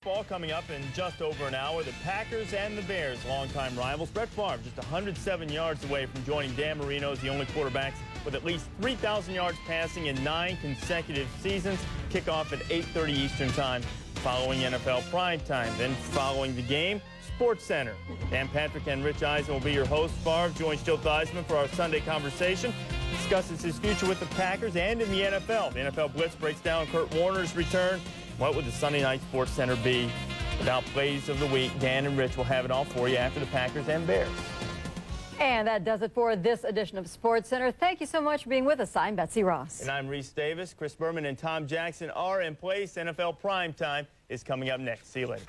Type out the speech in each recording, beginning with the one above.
Ball coming up in just over an hour. The Packers and the Bears, longtime rivals. Brett Favre just 107 yards away from joining Dan Marino as the only quarterbacks with at least 3,000 yards passing in 9 consecutive seasons. Kickoff at 8:30 Eastern Time following NFL Primetime. Then following the game, Sports Center. Dan Patrick and Rich Eisen will be your hosts. Favre joins Joe Theismann for our Sunday conversation. Discusses his future with the Packers and in the NFL. The NFL Blitz breaks down Kurt Warner's return. What would the Sunday night Sports Center be without plays of the week? Dan and Rich will have it all for you after the Packers and Bears. And that does it for this edition of Sports Center. Thank you so much for being with us. I'm Betsy Ross. And I'm Reese Davis. Chris Berman and Tom Jackson are in place. NFL Primetime is coming up next. See you later.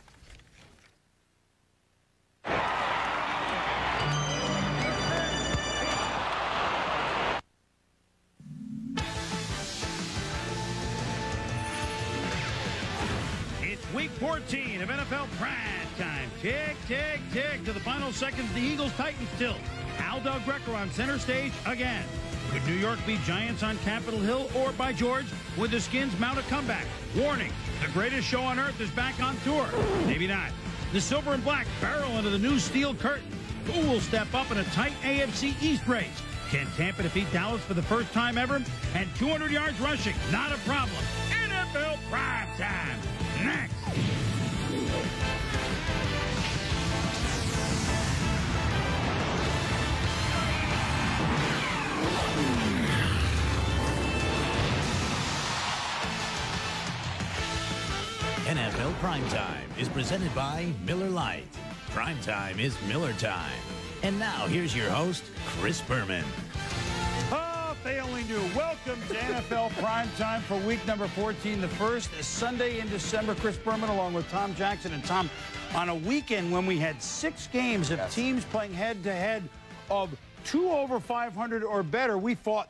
Week 14 of NFL Primetime. Tick, tick, tick to the final seconds. The Eagles-Titans tilt. Aldo Greco on center stage again. Could New York beat Giants on Capitol Hill? Or, by George, would the Skins mount a comeback? Warning, the greatest show on earth is back on tour. Maybe not. The silver and black barrel into the new steel curtain. Who will step up in a tight AFC East race? Can Tampa defeat Dallas for the first time ever? And 200 yards rushing, not a problem. NFL Primetime. Next. NFL Primetime is presented by Miller Lite. Primetime is Miller time. And now here's your host, Chris Berman. Oh, they only knew. Welcome to NFL Primetime for week number 14, the first Sunday in December. Chris Berman along with Tom Jackson. And Tom, on a weekend when we had 6 games of teams playing head-to-head of 2 over 500 or better, we thought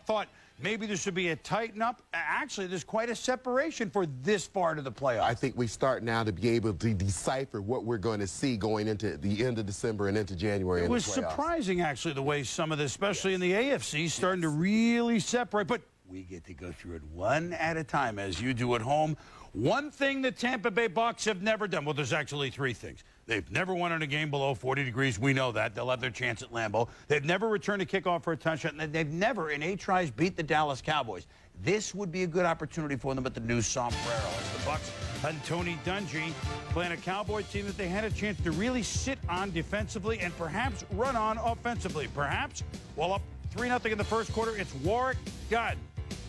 maybe there should be a tighten-up. Actually, there's quite a separation for this part of the playoffs. I think we start now to be able to decipher what we're going to see going into the end of December and into January. It was surprising, actually, the way some of this, especially in the AFC, starting to really separate. But we get to go through it one at a time, as you do at home. One thing the Tampa Bay Bucs have never done, well, there's actually 3 things. They've never won in a game below 40 degrees. We know that. They'll have their chance at Lambeau. They've never returned a kickoff for a touchdown. And they've never, in 8 tries, beat the Dallas Cowboys. This would be a good opportunity for them at the new sombrero. As the Bucs and Tony Dungy playing a Cowboy team that they had a chance to really sit on defensively and perhaps run on offensively. Perhaps, well, up 3-0 in the first quarter, it's Warwick Gunn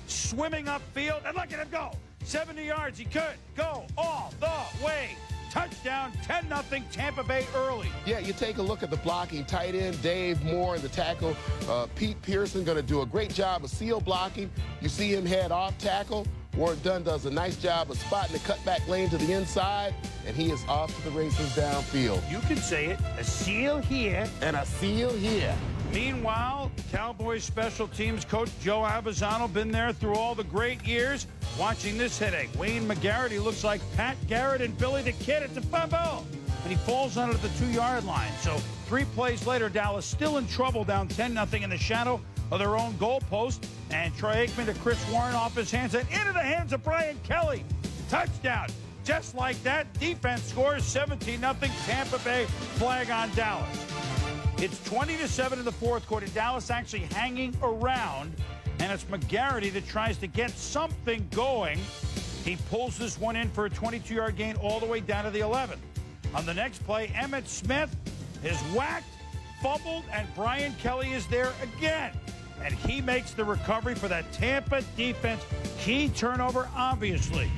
swimming upfield. And look at him go. 70 yards. He could go all the way. Touchdown, 10-0 Tampa Bay early. Yeah, you take a look at the blocking. Tight end Dave Moore and the tackle Pete Pearson going to do a great job of seal blocking. You see him head off tackle. Warren Dunn does a nice job of spotting the cutback lane to the inside, and he is off to the races downfield. You can say it, a seal here and a seal here. Meanwhile, Cowboys special teams coach Joe Abbazzano been there through all the great years. Watching this headache, Wayne McGarrett, he looks like Pat Garrett and Billy the Kid at the fumble. And he falls on it at the 2-yard line. So 3 plays later, Dallas still in trouble, down 10-0 in the shadow of their own goalpost. And Troy Aikman to Chris Warren off his hands and into the hands of Brian Kelly. Touchdown. Just like that, defense scores 17-0 Tampa Bay, flag on Dallas. It's 20-7 in the fourth quarter. Dallas actually hanging around. And it's McGarrity that tries to get something going. He pulls this one in for a 22-yard gain all the way down to the 11. On the next play, Emmitt Smith is whacked, fumbled, and Brian Kelly is there again. And he makes the recovery for that Tampa defense. Key turnover, obviously.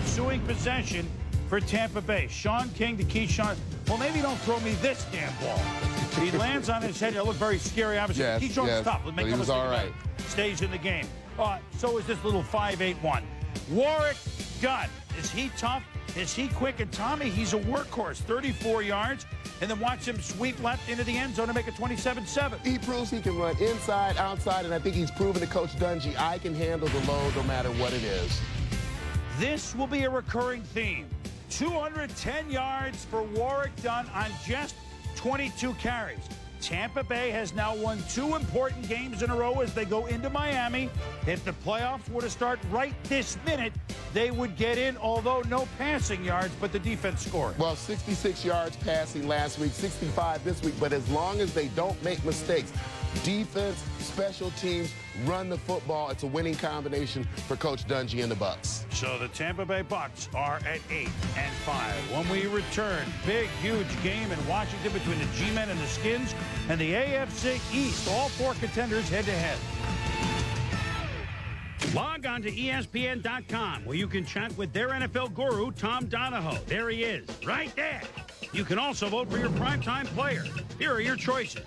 Ensuing possession for Tampa Bay. Sean King to Keyshawn. Well, maybe don't throw me this damn ball. He lands on his head. It looked very scary, obviously. Yes, Keyshawn's tough. Let's make he was all right. Stays in the game. So is this little 5'8" Warwick Gunn. Is he tough? Is he quick? And Tommy, he's a workhorse. 34 yards. And then watch him sweep left into the end zone to make it 27-7. He proves he can run inside, outside, and I think he's proven to Coach Dungy, I can handle the load no matter what it is. This will be a recurring theme. 210 yards for Warwick Dunn on just 22 carries. Tampa Bay has now won 2 important games in a row as they go into Miami. If the playoffs were to start right this minute, they would get in, although no passing yards, but the defense scored. Well, 66 yards passing last week, 65 this week, but as long as they don't make mistakes, defense, special teams, run the football, it's a winning combination for Coach Dungy and the Bucs. So the Tampa Bay Bucs are at 8-5. When we return, big, huge game in Washington between the G-Men and the Skins and the AFC East. All 4 contenders head-to-head. Log on to ESPN.com where you can chat with their NFL guru, Tom Donahoe. There he is, right there. You can also vote for your primetime player. Here are your choices.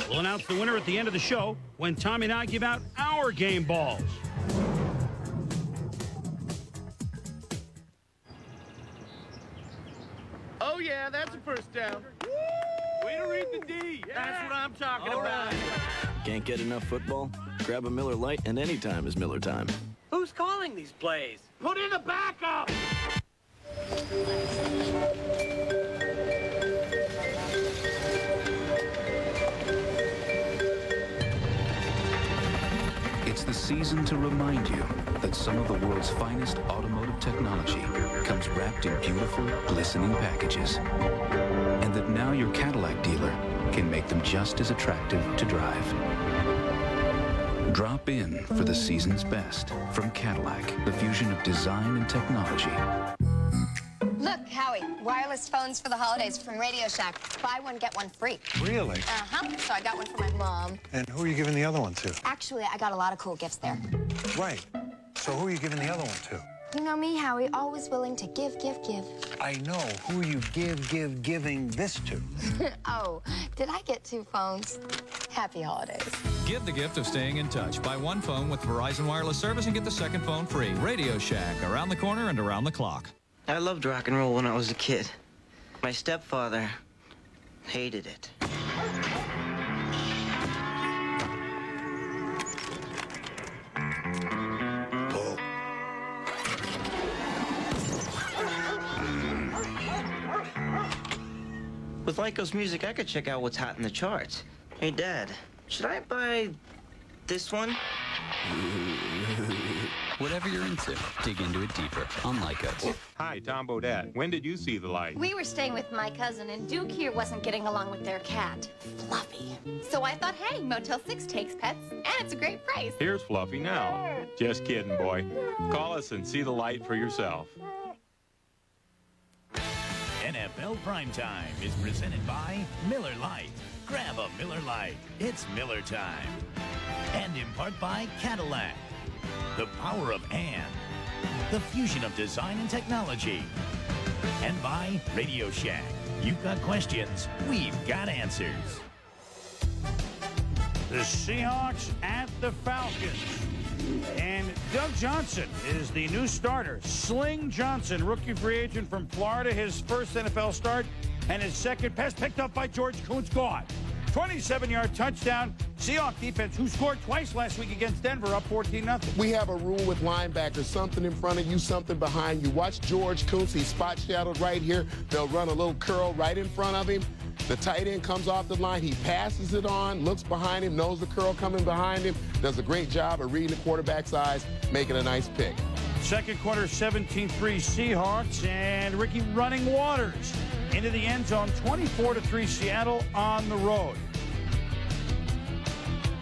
We'll announce the winner at the end of the show when Tommy and I give out our game balls. Oh, yeah, that's a first down. Way to read the D. Yeah. That's what I'm talking about. Can't get enough football? Grab a Miller Lite, and any time is Miller time. Who's calling these plays? Put in a backup! It's the season to remind you that some of the world's finest automotive technology comes wrapped in beautiful, glistening packages. And that now your Cadillac dealer can make them just as attractive to drive. Drop in for the season's best from Cadillac, the fusion of design and technology. Look, Howie, wireless phones for the holidays from Radio Shack. Buy one, get one free. Really? Uh-huh. So I got one for my mom. And who are you giving the other one to? Actually, I got a lot of cool gifts there. Right. So who are you giving the other one to? You know me, Howie, always willing to give. I know. Who are you giving this to? Oh, did I get 2 phones? Happy holidays. Give the gift of staying in touch. Buy 1 phone with Verizon Wireless Service and get the second phone free. Radio Shack, around the corner and around the clock. I loved rock and roll when I was a kid. My stepfather hated it. With Lyco's music, I could check out what's hot in the charts. Hey, Dad, should I buy this one? Whatever you're into, dig into it deeper on Lycos. Hi, Tom Bodette. When did you see the light? We were staying with my cousin, and Duke here wasn't getting along with their cat, Fluffy. So I thought, hey, Motel 6 takes pets, and it's a great price. Here's Fluffy now. Just kidding, boy. Call us and see the light for yourself. NFL Primetime is presented by Miller Lite. Grab a Miller Lite. It's Miller time. And in part by Cadillac. The power of and. The fusion of design and technology. And by Radio Shack. You've got questions, we've got answers. The Seahawks at the Falcons. And Doug Johnson is the new starter. Sling Johnson, rookie free agent from Florida, his first NFL start, and his second pass picked up by George Kuntz, gone. 27-yard touchdown. Seahawks defense, who scored twice last week against Denver, up 14-0. We have a rule with linebackers, something in front of you, something behind you. Watch George Kuntz, he's spot shadowed right here. They'll run a little curl right in front of him. The tight end comes off the line, he passes it on, looks behind him, knows the curl coming behind him, does a great job of reading the quarterback's eyes, making a nice pick. Second quarter, 17-3 Seahawks, and Ricky running Waters into the end zone, 24-3 Seattle on the road.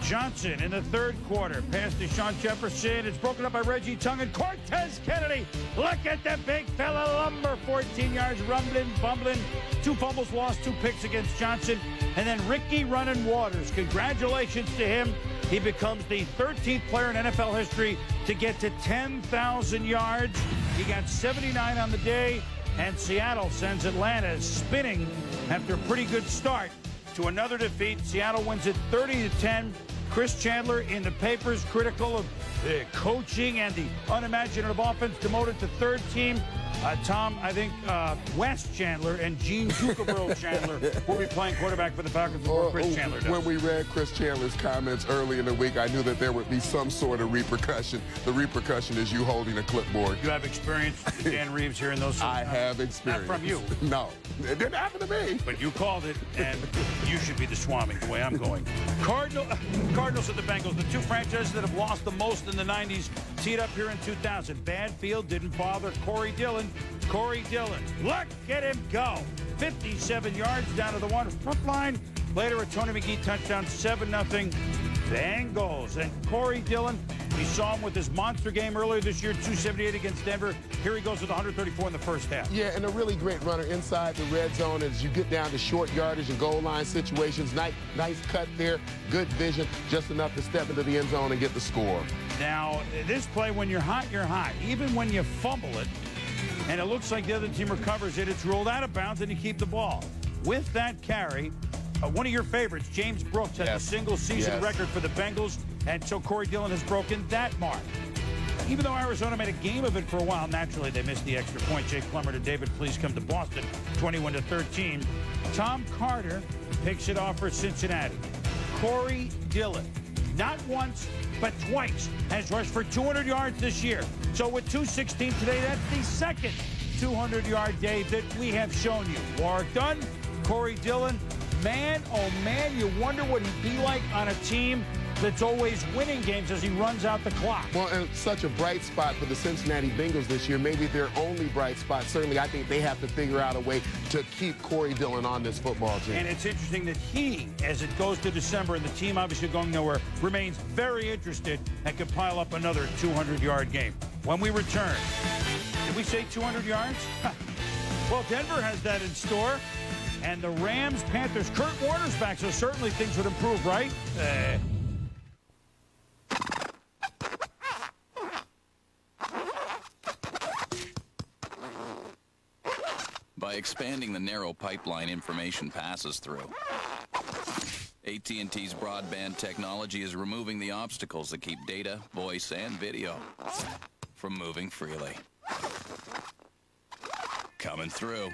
Johnson in the third quarter, pass to Sean Jefferson. It's broken up by Reggie Tongue and Cortez Kennedy. Look at the big fella lumber, 14 yards, rumbling, bumbling. 2 fumbles lost, 2 picks against Johnson. And then Ricky running Waters. Congratulations to him. He becomes the 13th player in NFL history to get to 10,000 yards. He got 79 on the day, and Seattle sends Atlanta spinning after a pretty good start to another defeat. Seattle wins it 30-10. Chris Chandler in the papers, critical of the coaching and the unimaginative offense, demoted to third team. Tom, I think Wes Chandler and Gene Zuckerberg Chandler will be playing quarterback for the Falcons before Chris Chandler does. When we read Chris Chandler's comments early in the week, I knew that there would be some sort of repercussion. The repercussion is you holding a clipboard. You have experience, Dan Reeves, here in those. I have experience. Not from you. No, it didn't happen to me. But you called it, and you should be the Swami the way I'm going. Cardinals and the Bengals, the 2 franchises that have lost the most in the 90s. teed up here in 2000. Bad field, didn't bother Corey Dillon. Corey Dillon, look at him go. 57 yards down to the 1 front line. Later, a Tony McGee touchdown, 7-0 Bengals. And Corey Dillon, we saw him with his monster game earlier this year, 278 against Denver. Here he goes with 134 in the first half. Yeah, and a really great runner inside the red zone as you get down to short yardage and goal line situations. Nice cut there, good vision, just enough to step into the end zone and get the score. Now, this play, when you're hot, you're hot. Even when you fumble it, and it looks like the other team recovers it, it's ruled out of bounds and you keep the ball. With that carry, one of your favorites, James Brooks, has a single-season record for the Bengals, and so Corey Dillon has broken that mark. Even though Arizona made a game of it for a while, naturally they missed the extra point. Jake Plummer to David, please come to Boston, 21-13. Tom Carter picks it off for Cincinnati. Corey Dillon, not once, but twice, has rushed for 200 yards this year. So with 216 today, that's the second 200-yard day that we have shown you. War done. Corey Dillon, man, oh man, you wonder what he'd be like on a team that's always winning games as he runs out the clock. Well, and such a bright spot for the Cincinnati Bengals this year, maybe their only bright spot. Certainly, I think they have to figure out a way to keep Corey Dillon on this football team. And it's interesting that he, as it goes to December, and the team obviously going nowhere, remains very interested and could pile up another 200-yard game. When we return, did we say 200 yards? Well, Denver has that in store. And the Rams, Panthers, Kurt Warner's back, so certainly things would improve, right? By expanding the narrow pipeline information passes through, AT&T's broadband technology is removing the obstacles that keep data, voice, and video from moving freely. Coming through.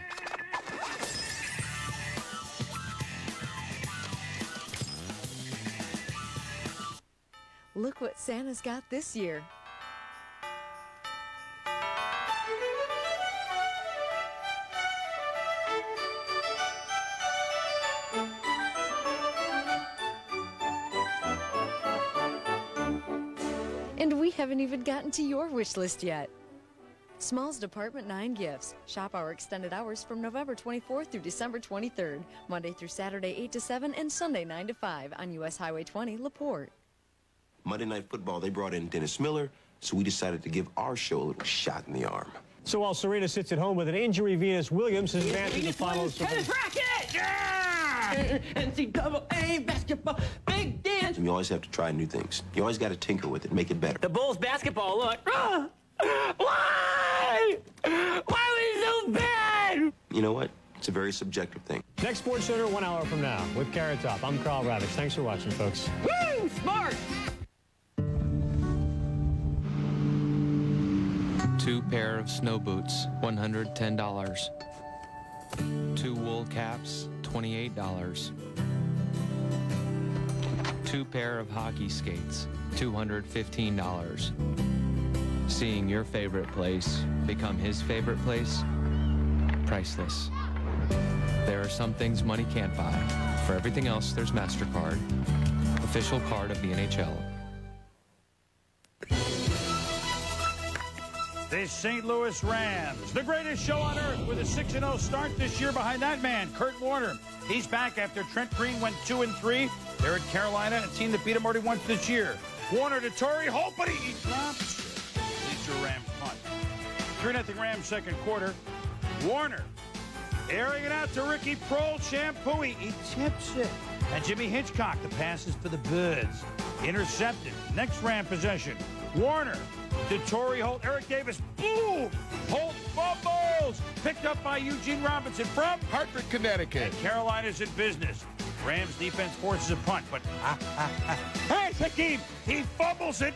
Look what Santa's got this year. And we haven't even gotten to your wish list yet. Smalls Department 9 Gifts. Shop our extended hours from November 24th through December 23rd, Monday through Saturday 8 to 7 and Sunday 9 to 5 on U.S. Highway 20, LaPorte. Monday Night Football, they brought in Dennis Miller, so we decided to give our show a little shot in the arm. So while Serena sits at home with an injury, Venus Williams has advanced to the finals. Tennis racket! Yeah! NCAA basketball, big dance. You always have to try new things. You always got to tinker with it, make it better. The Bulls basketball, look. Why? Why was it so bad? You know what? It's a very subjective thing. Next Sports Center, 1 hour from now with Carrot Top. I'm Carl Ravitch. Thanks for watching, folks. Woo! Smart! 2 pair of snow boots, $110. 2 wool caps, $28. 2 pair of hockey skates, $215. Seeing your favorite place become his favorite place, priceless. There are some things money can't buy. For everything else, there's MasterCard, official card of the NHL. The St. Louis Rams, the greatest show on earth, with a 6-0 start this year behind that man, Kurt Warner. He's back after Trent Green went 2-3. They're at Carolina, a team that beat him already once this year. Warner to Torrey Holt, but he drops. Leads to a Rams punt. 3-0 Rams second quarter. Warner airing it out to Ricky Prohl, Shampooey. He tips it. And Jimmy Hitchcock, the pass is for the Birds. Intercepted. Next Ram possession. Warner to Torrey Holt. Eric Davis. Boom! Holt fumbles. Picked up by Eugene Robinson from Hartford, Connecticut. And Carolina's in business. Rams defense forces a punt, but hey, Hakeem, he fumbles it.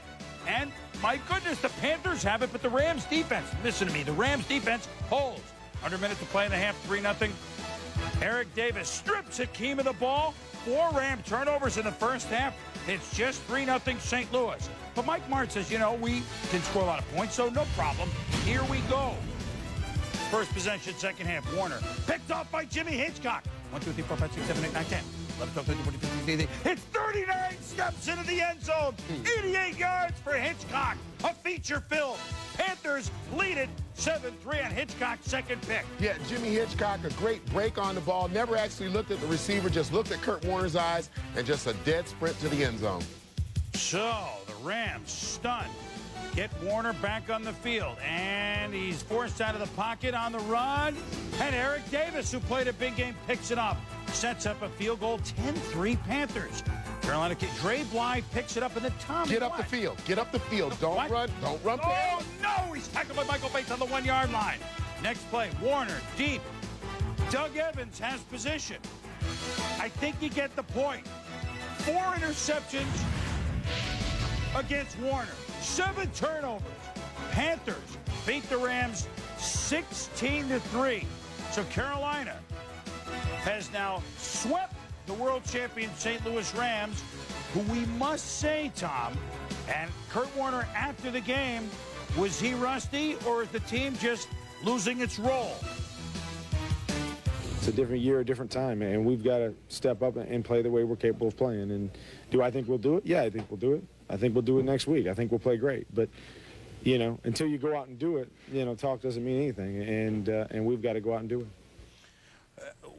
And my goodness, the Panthers have it, but the Rams defense, listen to me, the Rams defense holds. Under a minute to play in the half, 3-0. Eric Davis strips Hakeem of the ball. 4 Ram turnovers in the first half. It's just 3-0 St. Louis. But Mike Martz says, you know, we can score a lot of points, so no problem. Here we go. First possession, second half. Warner picked off by Jimmy Hitchcock. 1, 2, 3, 4, 5, 6, 7, 8, 9, 10. It's 39 steps into the end zone. 88 yards for Hitchcock. A feature film. Panthers lead it 7-3 on Hitchcock's second pick. Yeah, Jimmy Hitchcock, a great break on the ball. Never actually looked at the receiver, just looked at Kurt Warner's eyes, and just a dead sprint to the end zone. So, the Rams stunned. Get Warner back on the field, and he's forced out of the pocket on the run. And Eric Davis, who played a big game, picks it up. Sets up a field goal, 10-3 Panthers. Carolina kid Dre Bly picks it up, and then Tommy Get up the field. Get up the field. Don't run. Don't run. Oh, no! He's tackled by Michael Bates on the 1-yard line. Next play, Warner, deep. Doug Evans has position. I think you get the point. 4 interceptions against Warner. 7 turnovers. Panthers beat the Rams 16-3. So Carolina has now swept the world champion St. Louis Rams, who we must say, Tom, and Kurt Warner after the game, was he rusty, or is the team just losing its role? It's a different year, a different time, and we've got to step up and play the way we're capable of playing. And do I think we'll do it? Yeah, I think we'll do it. I think we'll do it next week. I think we'll play great. But, you know, until you go out and do it, you know, talk doesn't mean anything, and we've got to go out and do it.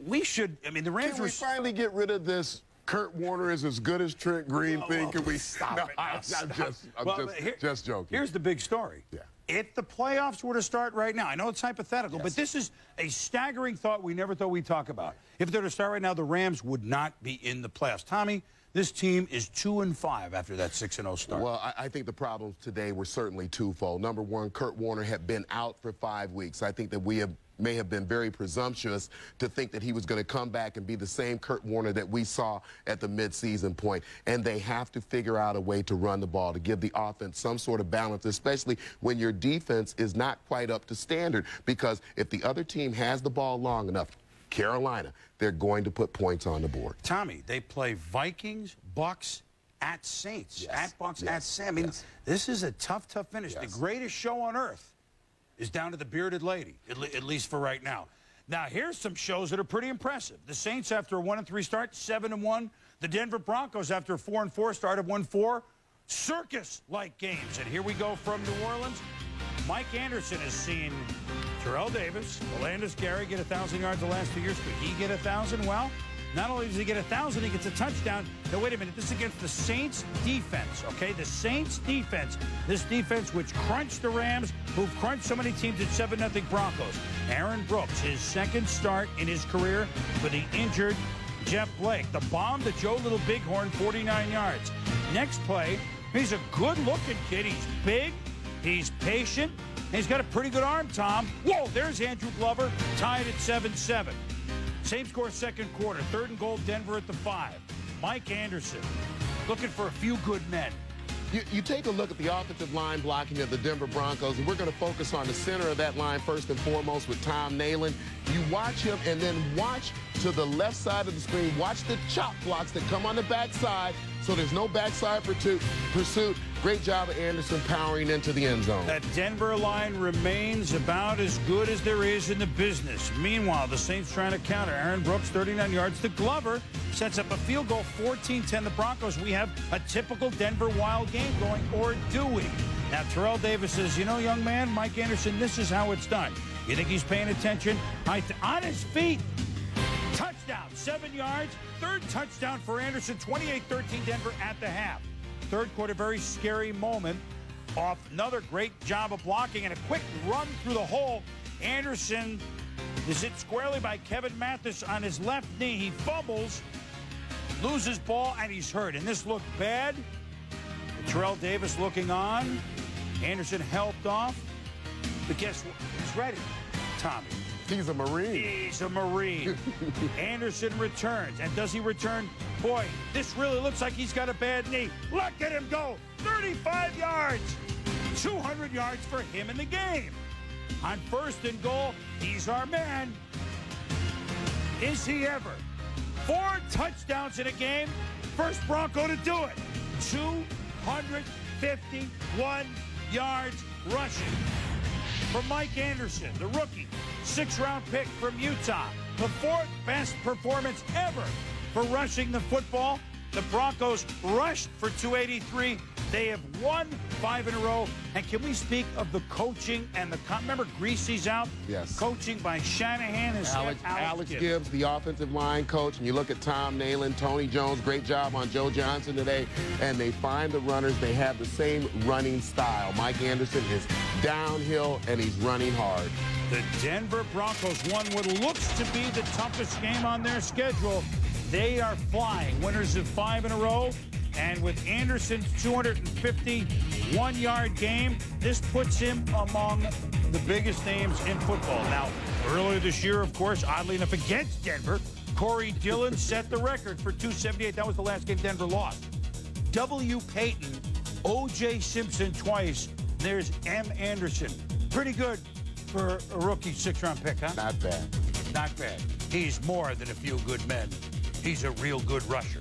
We should, I mean, the Rams Can we finally get rid of this Kurt Warner is as good as Trent Green thing? Can we stop it? I'm just joking. Here's the big story. Yeah. If the playoffs were to start right now, I know it's hypothetical, but this is a staggering thought we never thought we'd talk about. If they were to start right now, the Rams would not be in the playoffs. Tommy, this team is 2-5 after that 6-0 start. Well, I think the problems today were certainly twofold. Number one, Kurt Warner had been out for 5 weeks. I think that we may have been very presumptuous to think that he was going to come back and be the same Kurt Warner that we saw at the midseason point. And they have to figure out a way to run the ball, to give the offense some sort of balance, especially when your defense is not quite up to standard. Because if the other team has the ball long enough, Carolina, they're going to put points on the board. Tommy, they play Vikings, Bucks, at Saints. At Bucks, at Saints. I mean, this is a tough, tough finish. The greatest show on earth is down to the bearded lady, at least for right now. Now, here's some shows that are pretty impressive. The Saints, after a 1-3 start, 7-1. The Denver Broncos, after a 4-4 start, have won 4 circus-like games. And here we go from New Orleans. Mike Anderson has seen Terrell Davis, Melandis Gary get 1,000 yards the last 2 years. Could he get 1,000? Well, not only does he get 1,000, he gets a touchdown. Now, wait a minute. This is against the Saints defense, okay? The Saints defense. This defense which crunched the Rams, who've crunched so many teams at 7-0 Broncos. Aaron Brooks, his second start in his career for the injured Jeff Blake. The bomb to Joe Little Bighorn, 49 yards. Next play, he's a good-looking kid. He's big. He's patient. And he's got a pretty good arm, Tom. Whoa, there's Andrew Glover, tied at 7-7. Same score second quarter. 3rd and goal, Denver at the 5. Mike Anderson looking for a few good men. You take a look at the offensive line blocking of the Denver Broncos, and we're going to focus on the center of that line first and foremost with Tom Nalen. You watch him, and then watch to the left side of the screen. Watch the chop blocks that come on the backside, so there's no backside pursuit. Great job of Anderson powering into the end zone. That Denver line remains about as good as there is in the business. Meanwhile, the Saints trying to counter. Aaron Brooks, 39 yards to Glover, sets up a field goal, 14-10 the Broncos. We have a typical Denver Wild game going, or do we? Now, Terrell Davis says, you know, young man, Mike Anderson, this is how it's done. You think he's paying attention? On his feet. Touchdown, 7 yards. 3rd touchdown for Anderson, 28-13 Denver at the half. 3rd quarter, very scary moment. Off another great job of blocking and a quick run through the hole. Anderson is hit squarely by Kevin Mathis on his left knee. He fumbles, loses ball, and he's hurt. And this looked bad. Terrell Davis looking on. Anderson helped off. But guess what? He's ready, Tommy. He's a Marine. He's a Marine. Anderson returns. And does he return? Boy, this really looks like he's got a bad knee. Look at him go. 35 yards. 200 yards for him in the game. On 1st and goal, he's our man. Is he ever? 4 touchdowns in a game. First Bronco to do it. 251 yards rushing. For Mike Anderson, the rookie. 6th-round pick from Utah. The 4th best performance ever for rushing the football. The Broncos rushed for 283. They have won 5 in a row. And can we speak of the coaching and the... Remember, Greasy's out? Yes. Coaching by Shanahan and Alex Gibbs, the offensive line coach. And you look at Tom Nalen, Tony Jones, great job on Joe Johnson today. And they find the runners. They have the same running style. Mike Anderson is downhill, and he's running hard. The Denver Broncos won what looks to be the toughest game on their schedule. They are flying, winners of 5 in a row. And with Anderson's 251-yard game, this puts him among the biggest names in football. Now, earlier this year, of course, oddly enough, against Denver, Corey Dillon set the record for 278. That was the last game Denver lost. W. Payton, O.J. Simpson twice. There's M. Anderson. Pretty good for a rookie 6th-round pick, huh? Not bad. Not bad. He's more than a few good men. He's a real good rusher.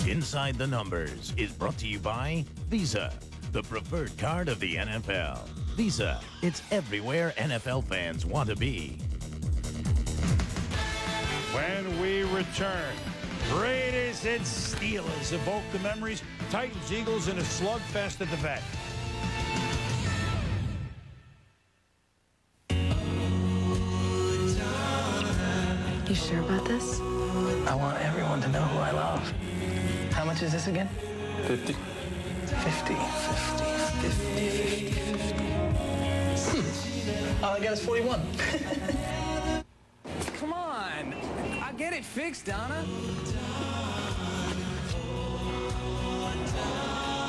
Inside the Numbers is brought to you by Visa, the preferred card of the NFL. Visa, it's everywhere NFL fans want to be. When we return, Raiders and Steelers evoke the memories. Titans, Eagles in a slugfest at the vet. You sure about this? I want everyone to know who I love. How much is this again? 50. 50. All I got is 41. Come on. I get it fixed, Donna.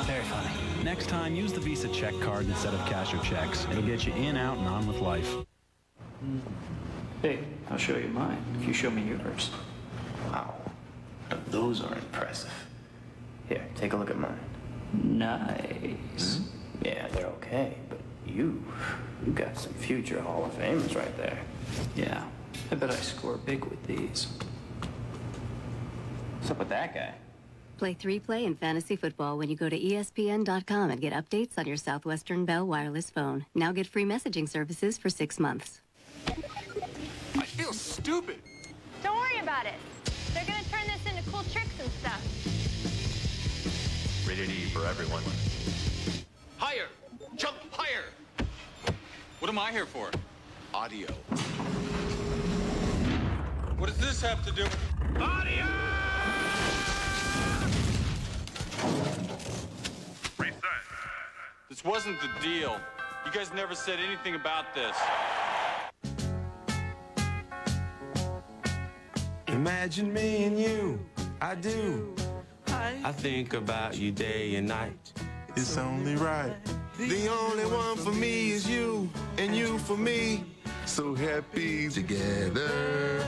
Very funny. Next time, use the Visa check card instead of cash or checks. It'll get you in, out, and on with life. Hey, I'll show you mine if you show me yours. Wow. Those are impressive. Here, take a look at mine. Nice. Yeah, they're okay, but you got some future Hall of Famers right there. Yeah, I bet I score big with these. What's up with that guy? Play 3-play in fantasy football when you go to ESPN.com and get updates on your Southwestern Bell wireless phone. Now get free messaging services for 6 months. I feel stupid. Don't worry about it. They're going to turn this into cool tricks and stuff. Rated E for everyone. Higher! Jump higher! What am I here for? Audio. What does this have to do with Audio! reset? This wasn't the deal. You guys never said anything about this. Imagine me and you, I do. I think about you day and night. It's only right. The only one for me is you, and you for me. So happy together.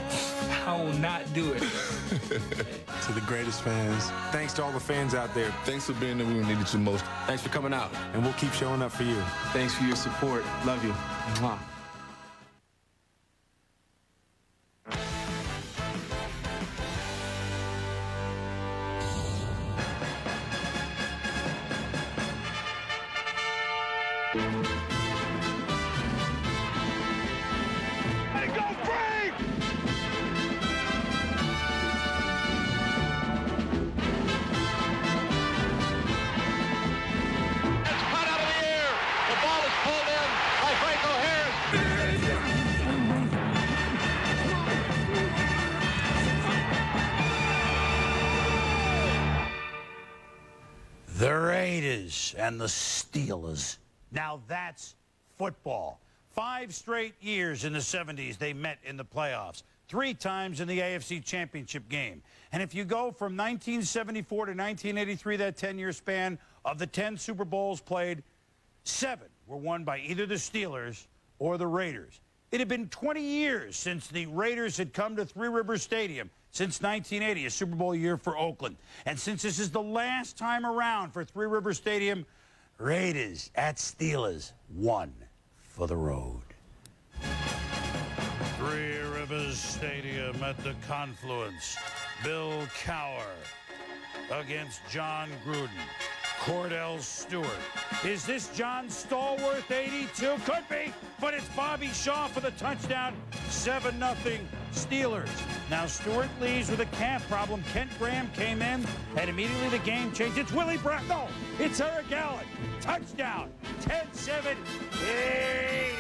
I will not do it. To the greatest fans, thanks to all the fans out there. Thanks for being there when we needed you most. Thanks for coming out, and we'll keep showing up for you. Thanks for your support. Love you. Mwah. The Raiders and the Steelers. Now that's football. 5 straight years in the 70s they met in the playoffs. 3 times in the AFC Championship game. And if you go from 1974 to 1983, that 10-year span, of the 10 Super Bowls played, 7 were won by either the Steelers or the Raiders. It had been 20 years since the Raiders had come to Three Rivers Stadium, since 1980, a Super Bowl year for Oakland. And since this is the last time around for Three Rivers Stadium, Raiders at Steelers, 1 for the road. Three Rivers Stadium at the Confluence. Bill Cowher against John Gruden. Cordell Stewart. Is this John Stallworth 82? Could be, but it's Bobby Shaw for the touchdown. 7-0 Steelers. Now Stewart leaves with a calf problem. Kent Graham came in, and immediately the game changed. It's Willie Brown. No, it's Eric Allen. Touchdown. 10-7. 80s.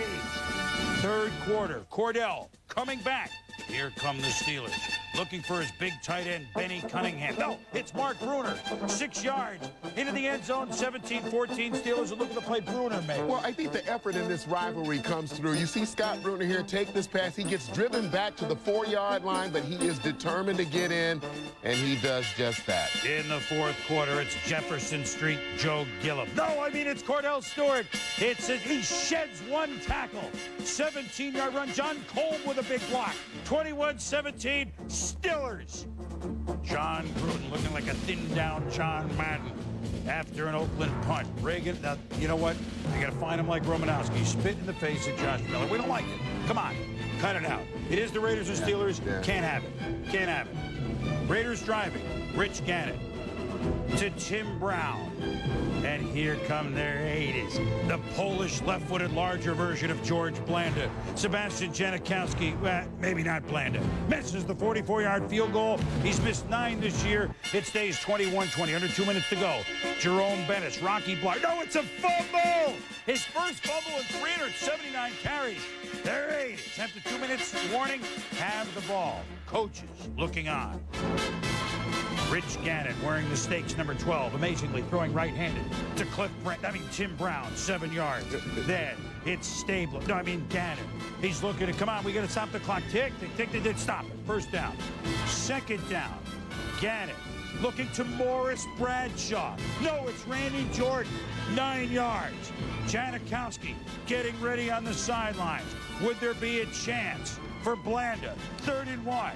Third quarter. Cordell coming back. Here come the Steelers. Looking for his big tight end, Benny Cunningham. No, it's Mark Bruner. 6 yards into the end zone, 17-14. Steelers are looking to play Bruner, man. Well, I think the effort in this rivalry comes through. You see Scott Bruner here take this pass. He gets driven back to the 4-yard line, but he is determined to get in, and he does just that. In the fourth quarter, it's Jefferson Street, Joe Gillum. No, I mean, it's Cordell Stewart. He sheds one tackle. 17-yard run. John Colm with a big block. 21-17, Steelers. John Gruden looking like a thinned-down John Madden after an Oakland punt. Reagan, now, you know what? You got to find him like Romanowski. Spit in the face of Josh Miller. We don't like it. Come on, cut it out. It is the Raiders and Steelers. Can't have it. Can't have it. Raiders driving. Rich Gannon to Tim Brown. And here come their 80s. The Polish left-footed larger version of George Blanda. Sebastian Janikowski, well, maybe not Blanda, misses the 44-yard field goal. He's missed 9 this year. It stays 21-20. Under 2 minutes to go. Jerome Bettis, Rocky Blar. No, it's a fumble! His first fumble in 379 carries. Their 80s. After 2 minutes, warning, have the ball. Coaches looking on. Rich Gannon wearing the stakes, number 12, amazingly throwing right-handed to Tim Brown, 7 yards. Then it's Stabler. No, I mean Gannon. He's looking to, come on, we got to stop the clock. Tick, tick, tick, tick, tick, stop it. First down. Second down. Gannon looking to Morris Bradshaw. No, it's Randy Jordan, 9 yards. Janikowski getting ready on the sidelines. Would there be a chance for Blanda? 3rd and 1.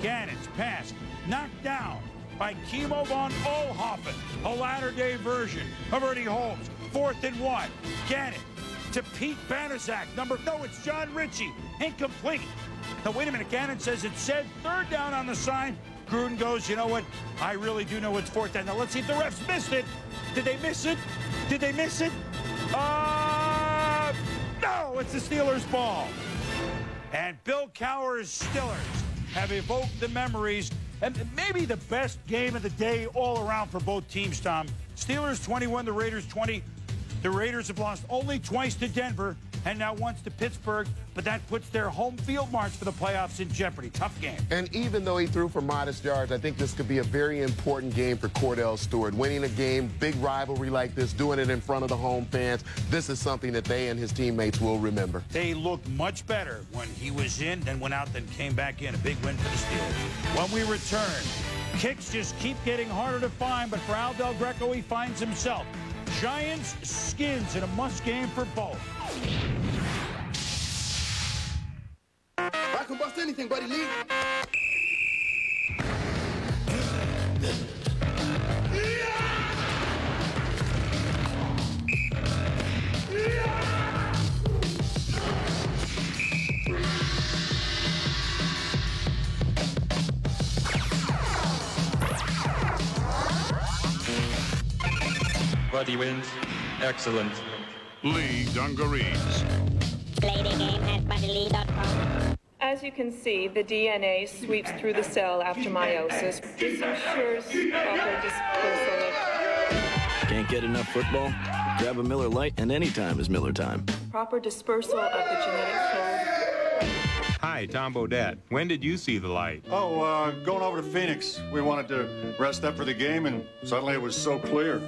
Gannon's pass knocked down by Kimo von Oelhoffen, a latter-day version of Ernie Holmes. 4th and 1. Gannon to Pete Banaszak. No, it's John Ritchie. Incomplete. Now, wait a minute. Gannon says it said 3rd down on the sign. Gruden goes, you know what? I really do know it's 4th down. Now, let's see if the refs missed it. Did they miss it? Did they miss it? No, it's the Steelers' ball. And Bill Cowher's Steelers have evoked the memories and maybe the best game of the day all around for both teams, Tom. Steelers 21, the Raiders 20. The Raiders have lost only twice to Denver and now once to Pittsburgh, but that puts their home field march for the playoffs in jeopardy. Tough game. And even though he threw for modest yards, I think this could be a very important game for Cordell Stewart. Winning a game, big rivalry like this, doing it in front of the home fans, this is something that they and his teammates will remember. They looked much better when he was in, then went out, then came back in. A big win for the Steelers. When we return, kicks just keep getting harder to find, but for Al Del Greco, he finds himself. Giants, Skins in a must game for both. I can bust anything, buddy Lee. Buddy wins. Excellent. Lee Dungarees. Play the game at BuddyLee.com. As you can see, the DNA sweeps through the cell after meiosis. This ensures proper dispersal of... Can't get enough football? Grab a Miller Lite, and anytime is Miller time. Proper dispersal of the genetic code. Hi, Tom Bodette. When did you see the light? Oh, going over to Phoenix. We wanted to rest up for the game, and suddenly it was so clear.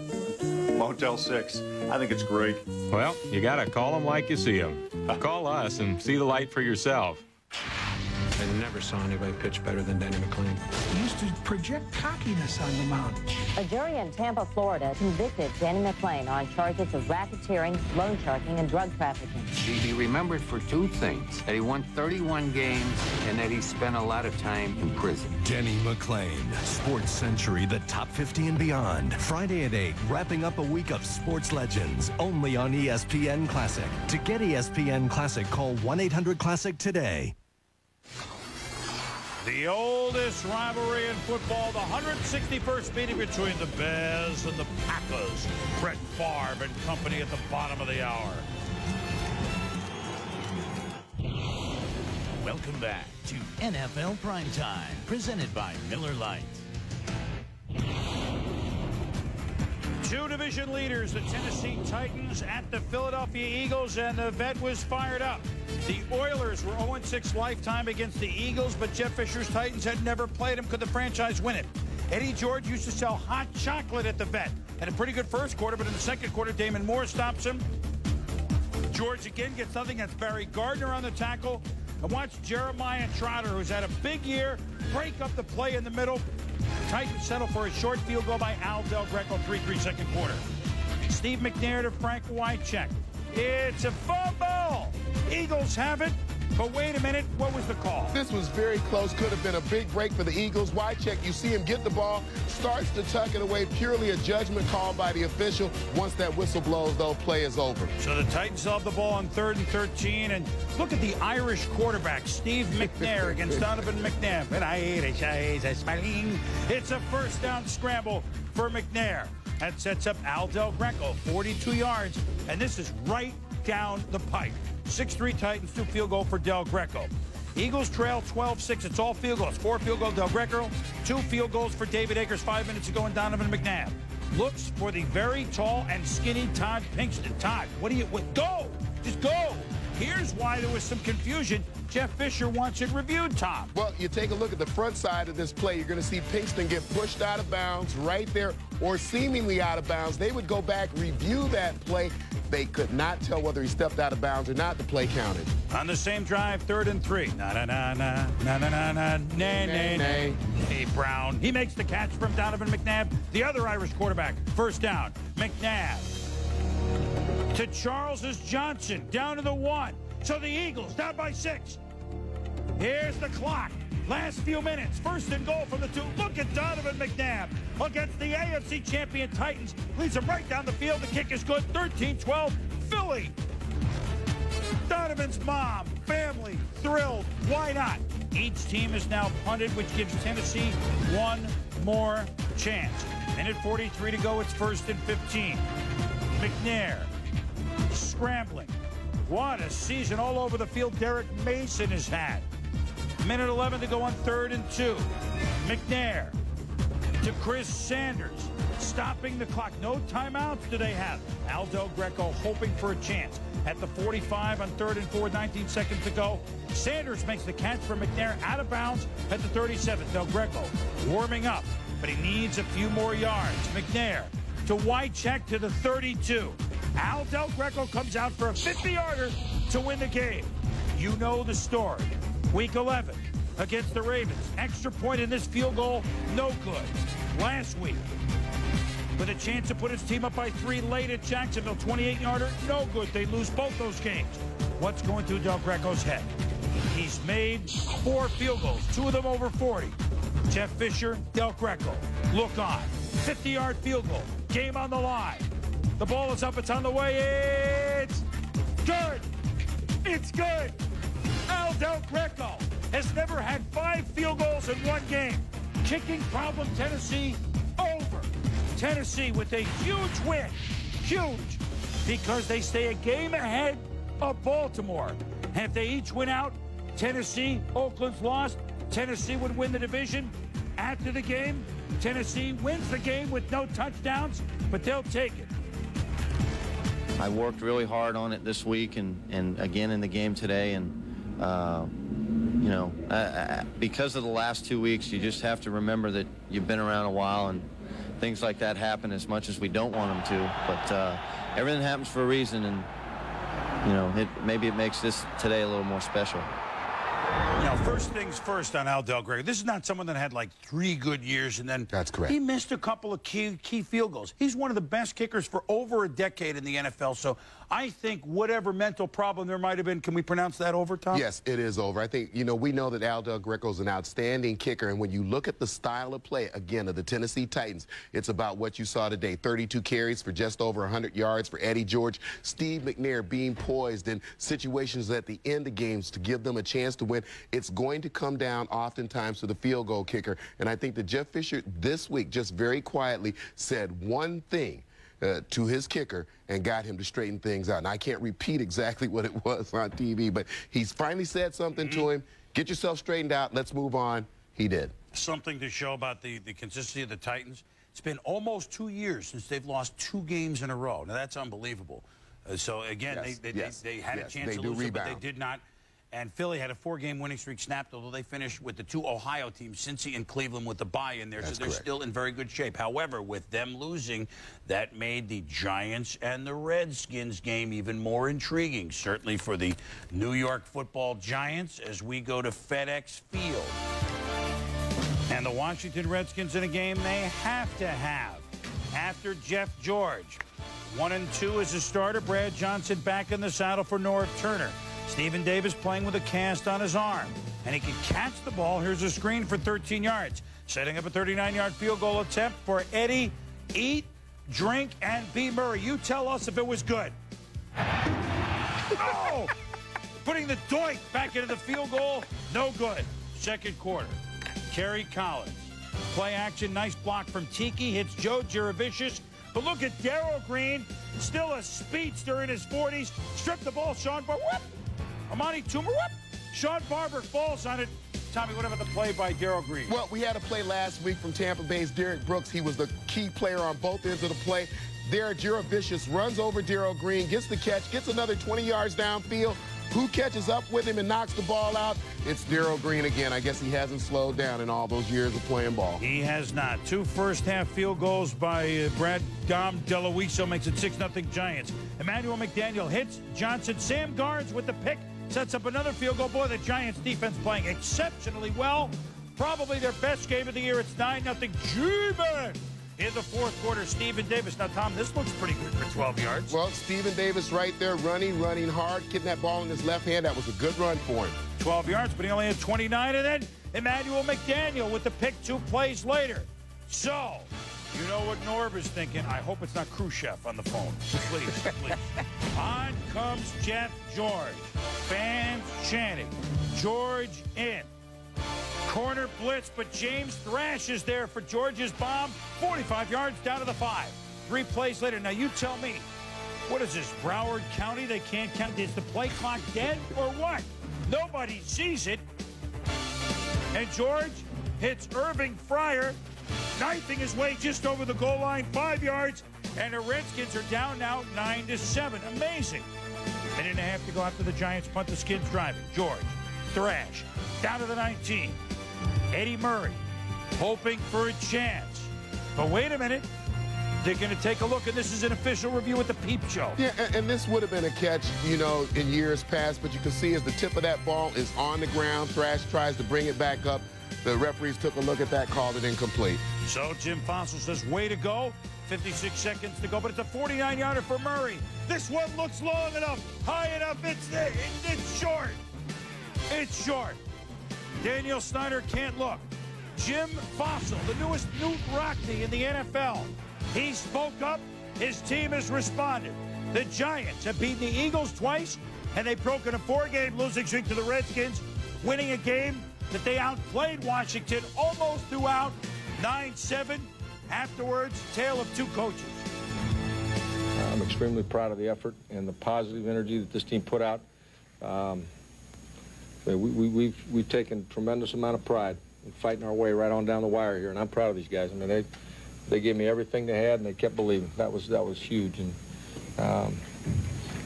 Motel 6. I think it's great. Well, you gotta call them like you see them. Call us and see the light for yourself. I never saw anybody pitch better than Danny McLean. He used to project cockiness on the mound. A jury in Tampa, Florida, convicted Danny McLean on charges of racketeering, loan sharking, and drug trafficking. He'd be remembered for 2 things: that he won 31 games and that he spent a lot of time in prison. Danny McLean, Sports Century, the top 50 and beyond. Friday at 8, wrapping up a week of sports legends, only on ESPN Classic. To get ESPN Classic, call 1-800-CLASSIC today. The oldest rivalry in football, the 161st meeting between the Bears and the Packers. Brett Favre and company at the bottom of the hour. Welcome back to NFL Primetime, presented by Miller Lite. Two division leaders, the Tennessee Titans at the Philadelphia Eagles, and the vet was fired up. The Oilers were 0-6 lifetime against the Eagles, but Jeff Fisher's Titans had never played them. Could the franchise win it? Eddie George used to sell hot chocolate at the vet. Had a pretty good first quarter, but in the second quarter, Damon Moore stops him. George again gets something. That's Barry Gardner on the tackle. And watch Jeremiah Trotter, who's had a big year, break up the play in the middle. Titans settle for a short field goal by Al Del Greco, 3-3 second quarter. Steve McNair to Frank Wycheck. It's a fumble. Eagles have it. But wait a minute, what was the call? This was very close. Could have been a big break for the Eagles. Wycheck, you see him get the ball, starts to tuck it away. Purely a judgment call by the official. Once that whistle blows, though, play is over. So the Titans have the ball on 3rd and 13. And look at the Irish quarterback, Steve McNair, against Donovan McNabb. And Irish eyes are smiling. It's a first down scramble for McNair. That sets up Al Del Greco, 42 yards. And this is right down the pipe. 6-3 Titans, 2 field goal for Del Greco. Eagles trail 12-6. It's all field goals. 4 field goals Del Greco, 2 field goals for David Akers 5 minutes ago, and Donovan McNabb looks for the very tall and skinny Todd Pinkston. Todd, go! Just go! Here's why there was some confusion. Jeff Fisher wants it reviewed, Tom. Well, you take a look at the front side of this play. You're going to see Pinkston get pushed out of bounds right there, or seemingly out of bounds. They would go back, review that play. They could not tell whether he stepped out of bounds or not. The play counted. On the same drive, 3rd and 3. Nay. Hey, Brown. He makes the catch from Donovan McNabb, the other Irish quarterback. First down. McNabb to Charles Johnson, down to the 1. So the Eagles down by 6. Here's the clock. Last few minutes. 1st and goal from the 2. Look at Donovan McNabb against the AFC champion Titans. Leads him right down the field. The kick is good. 13-12. Philly. Donovan's mom, family, thrilled. Why not? Each team is now punted, which gives Tennessee one more chance. Minute 43 to go. It's 1st and 15. McNair scrambling. What a season all over the field Derek Mason has had. Minute 11 to go on 3rd and 2. McNair to Chris Sanders, stopping the clock. No timeouts do they have. Al Del Greco hoping for a chance. At the 45 on 3rd and 4, 19 seconds to go. Sanders makes the catch for McNair out of bounds at the 37. Del Greco warming up, but he needs a few more yards. McNair to Wycheck to the 32. Al Del Greco comes out for a 50-yarder to win the game. You know the story. Week 11 against the Ravens. Extra point in this field goal, no good. Last week, with a chance to put his team up by 3 late at Jacksonville, 28-yarder, no good. They lose both those games. What's going through Del Greco's head? He's made 4 field goals, 2 of them over 40. Jeff Fisher, Del Greco, look on. 50-yard field goal, game on the line. The ball is up, it's on the way, it's good! It's good! Al Del Greco has never had 5 field goals in one game. Kicking problem, Tennessee, over. Tennessee with a huge win. Huge. Because they stay a game ahead of Baltimore. And if they each win out, Tennessee, Oakland's lost. Tennessee would win the division. After the game, Tennessee wins the game with no touchdowns, but they'll take it. I worked really hard on it this week and again in the game today. And, you know, because of the last 2 weeks, you just have to remember that you've been around a while and things like that happen as much as we don't want them to. But everything happens for a reason, and, you know, maybe it makes this today a little more special. You know, first things first on Al Del Greco. This is not someone that had like 3 good years and then that's correct. He missed a couple of key field goals. He's one of the best kickers for over a decade in the NFL. So I think whatever mental problem there might have been, can we pronounce that over, Tom? Yes, it is over. I think, you know, we know that Al Del Greco is an outstanding kicker, and when you look at the style of play, again, of the Tennessee Titans, it's about what you saw today. 32 carries for just over 100 yards for Eddie George. Steve McNair being poised in situations at the end of games to give them a chance to win. It's going to come down oftentimes to the field goal kicker, and I think that Jeff Fisher this week just very quietly said one thing to his kicker and got him to straighten things out. And I can't repeat exactly what it was on TV, but he's finally said something to him. Get yourself straightened out. Let's move on. He did. Something to show about the consistency of the Titans. It's been almost 2 years since they've lost 2 games in a row. Now, that's unbelievable. So, again, they had a chance to lose it, but they did not. And Philly had a 4-game winning streak snapped, although they finished with the 2 Ohio teams, Cincy and Cleveland, with the bye in there. So they're still in very good shape. However, with them losing, that made the Giants and the Redskins game even more intriguing, certainly for the New York Football Giants, as we go to FedEx Field. And the Washington Redskins in a game they have to have. After Jeff George, 1-2 as a starter, Brad Johnson back in the saddle for Norv Turner. Stephen Davis playing with a cast on his arm. And he can catch the ball. Here's a screen for 13 yards. Setting up a 39-yard field goal attempt for Eddie, Eat, Drink, and B. Murray. You tell us if it was good. Oh! Putting the doink back into the field goal. No good. Second quarter. Kerry Collins. Play action. Nice block from Tiki. Hits Joe Juravicius. But look at Darrell Green. Still a speedster in his 40s. Stripped the ball. Sean Barber. Whoop! Amani Toomer. Whoop! Sean Barber falls on it. Tommy, what about the play by Darrell Green? Well, we had a play last week from Tampa Bay's Derek Brooks. He was the key player on both ends of the play. There, Juravicius runs over Darrell Green, gets the catch, gets another 20 yards downfield. Who catches up with him and knocks the ball out? It's Darrell Green again. I guess he hasn't slowed down in all those years of playing ball. He has not. 2 first-half field goals by Brad Dom DeLuiso makes it 6-0 Giants. Emmanuel McDaniel hits Johnson. Sam Garnes with the pick sets up another field goal. Boy, the Giants defense playing exceptionally well. Probably their best game of the year. It's 9-0 G-Man. In the fourth quarter, Stephen Davis. Now, Tom, this looks pretty good for 12 yards. Well, Stephen Davis right there running hard, getting that ball in his left hand. That was a good run for him. 12 yards, but he only had 29. And then Emmanuel McDaniel with the pick 2 plays later. So, you know what Norv is thinking. I hope it's not Khrushchev on the phone. Please, please. On comes Jeff George. Fans chanting, George in. Corner blitz, but James Thrash is there for George's bomb. 45 yards down to the 5. 3 plays later. Now, you tell me, what is this, Broward County? They can't count. Is the play clock dead or what? Nobody sees it. And George hits Irving Fryer, knifing his way just over the goal line, 5 yards, and the Redskins are down now 9-7. Amazing. Minute and a half to go after the Giants punt. The Skins driving. George, Thrash, down to the 19. Eddie Murray, hoping for a chance. But wait a minute. They're going to take a look, and this is an official review at the Peep Show. Yeah, and this would have been a catch, you know, in years past, but you can see as the tip of that ball is on the ground, Thrash tries to bring it back up. The referees took a look at that, called it incomplete. So Jim Fossil says, way to go. 56 seconds to go, but it's a 49-yarder for Murray. This one looks long enough, high enough. It's short. It's short. Daniel Snyder can't look. Jim Fossil, the newest Newt Rockney in the NFL. He spoke up. His team has responded. The Giants have beaten the Eagles twice, and they've broken a 4-game losing streak to the Redskins, winning a game that they outplayed Washington almost throughout, 9-7. Afterwards, tale of 2 coaches. I'm extremely proud of the effort and the positive energy that this team put out. We've taken a tremendous amount of pride in fighting our way right on down the wire here, and I'm proud of these guys. I mean, they gave me everything they had, and they kept believing. That was huge. And I